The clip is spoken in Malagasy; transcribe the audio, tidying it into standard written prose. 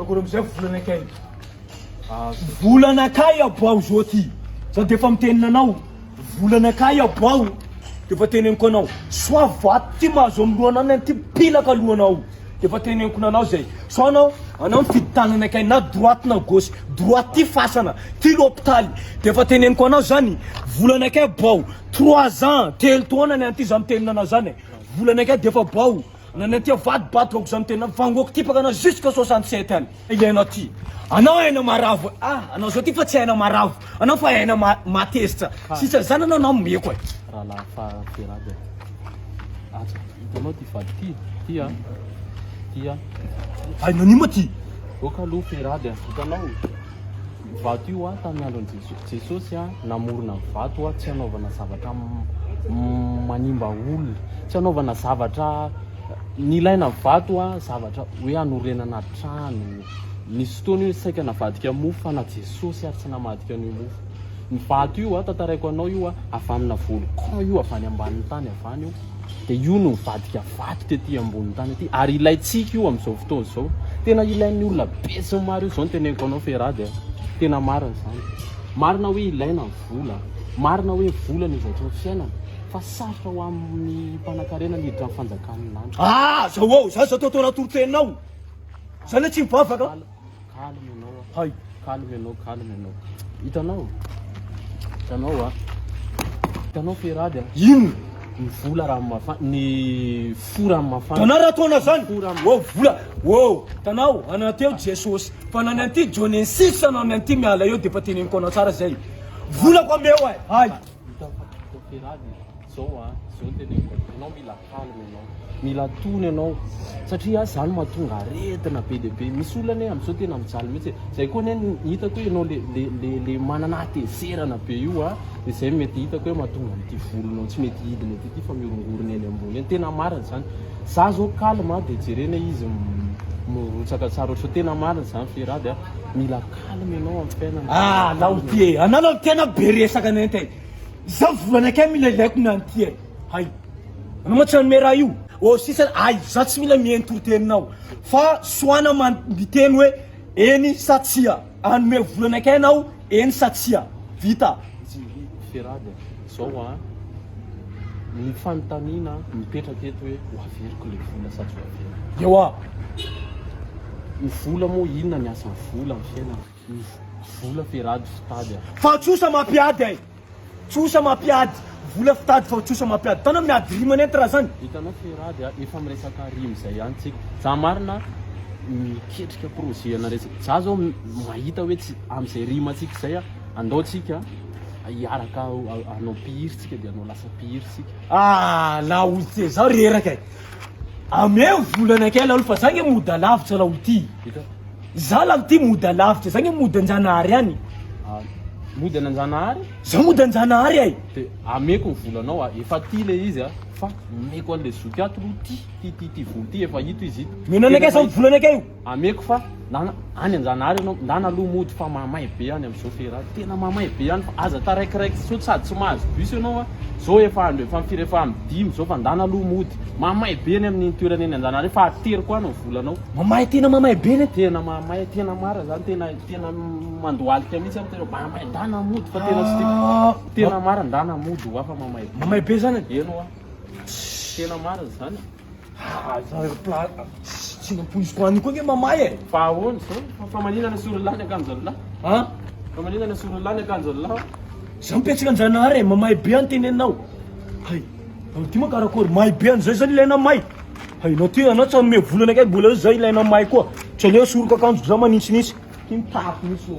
karakory amizay volana kay volana kay aboao zao ty za defa miteninanao volana kay aboao defa teneniko anao soa vato ty mahazo amlohanao ty pilaka alohanao defa teneniko nanao zay so anao mifidy tanana kay na droite na gauche droite ty fasana ty l'hôpital defa teneniko anao zany volana kay aboao 3 ans telo taona ny anty za miteninanao zany volana kay defa aboao nanenty vady batoko za mitenina fangoko tipaka na jusqu'à 67 ans ilainao ty anao Aina Maharavo anao zao ty fa tsy Aina Maharavo anao fa Aina matezitra sisa zany anao meko raha lafa Ferad hitanao ty vady ty ay nanimo ty oka aloha Ferad hitanao vato io tamin'ny andron'ny Jesosy namorona vato tsy anaovana zavatra manimba olona tsy anaovana zavatra nilaina vato zavatra hoe anorenana trano nisy fotoana io saika navadika mofo fa na Jesosy tsy namadika an'io mofo ny vato io tantaraiko anao io avy amina volcan io avy any ambanin'ny tany avany io dia io no mivadika vato tety ambonin'ny tany aty ary ilaitsika io amin'izao fotoana izao tena ilain'ny olona be sy maro io zao ny teneniko anao Ferad tena marina zany marina hoe ilaina ny vola marina hoe vola ny zaitra fiainana fa sarotra ho amin'ny mpanan-karena ny hiditra amin'ny fanjakany lanitra zao za zao tao natoro-teninao za le tsy mivavaka kalme ianao hay kalme ianao hitanao Ferad ino ny vola raha mafana ny fora mafana tanao raha taona zany vola tanao anateo Jesosy fa nananty John 6 anao nanty miala eo defa teneniko anao tsara zay vola ko ameo hay Ferad zao teneniko anao mila kalme ianao mila tony ianao satria zany mahatonga aretina be dia be misy olona amin'izao tena mijaly mihitsy zay koa hitako hoe ianao le manana atezerana be io dia zay mety hitako hoe mahatonga amin'ity volonao tsy mety hidina ty fa miorongorona eny ambony eny tena marina zany za zao kalma dia jerena izy mirotsaka tsara ohatry tena marina zany Ferad mila kalme ianao amin'ny fiainana laoty anao tena be resaka nenty za volana kay mila ilaiko nanty hay anao ma tsy anome raha io sisa za tsy mila mientoro-teninao fa soana miteny hoe eny satsia anome volana kay anao eny satsia vita Ferad zao ny fanontaniana mipetraka eto hoe hoaveriko le vola sa tsy hoaveriko eo ny vola moa inona ny asan'ny vola amin'ny fiainana ny vola Ferad fitady fa tsosa mampiady tsosa mampiady vola fitady fa tsosa mampiady tanao miady rimana ety raha zany hitanao Ferad efa miresaka rimy zay ihany tsika za marina miketrika projet anaresaka za zao mahita hoe tsy amin'izay rimatsika zay andaotsika hiaraka anao mpihiritsika dia anao lasa mpihiritsika la olo ty zao reraka ameo volana kay laolo fa zany mody alavitra laolo ty za laolo ty mody alavitra zany mody anjanahary any mody anjanahary za mody anjanahary ay dia ameko ny volanao efa ty le izy fa meko an'le zoky ato aloha ty volo ty efa hito izy ito menana kay sa volana kay io ameko fa any anjanahary ianao ndana aloha mody fa mamay be any amin'izao Ferad tena mamay be any fa aza taraikiraiky so sady tsy mahazo bus ianao zao efa andro efa mifiry efa amidimy zao fa ndana aloha mody mamay be any amin'ny toerana eny anjanahary fa atery koa anao volanao mamay tena mamay be ny tena mamay tena mara zany tena mandoalika mihitsy any tena mamay ndana mody fa tena sy tena mara ndana mody ho afa mamay be zany eno tena mara zany tsy nampoiziko any koa nge mamay fa ahoana zao fa maninana sorolany akanjololahy fa maninana sorolany akanjololahy za mipetsaka anjanahary mamay be any teneninao hay ty moa karakory may be an'izay zany ilaina may hay nao ty anao tsy anome volana kay mbola zay ilaina may koa tsy aleo soroka akanjoko za manintsinintsy ty mitako mihitsy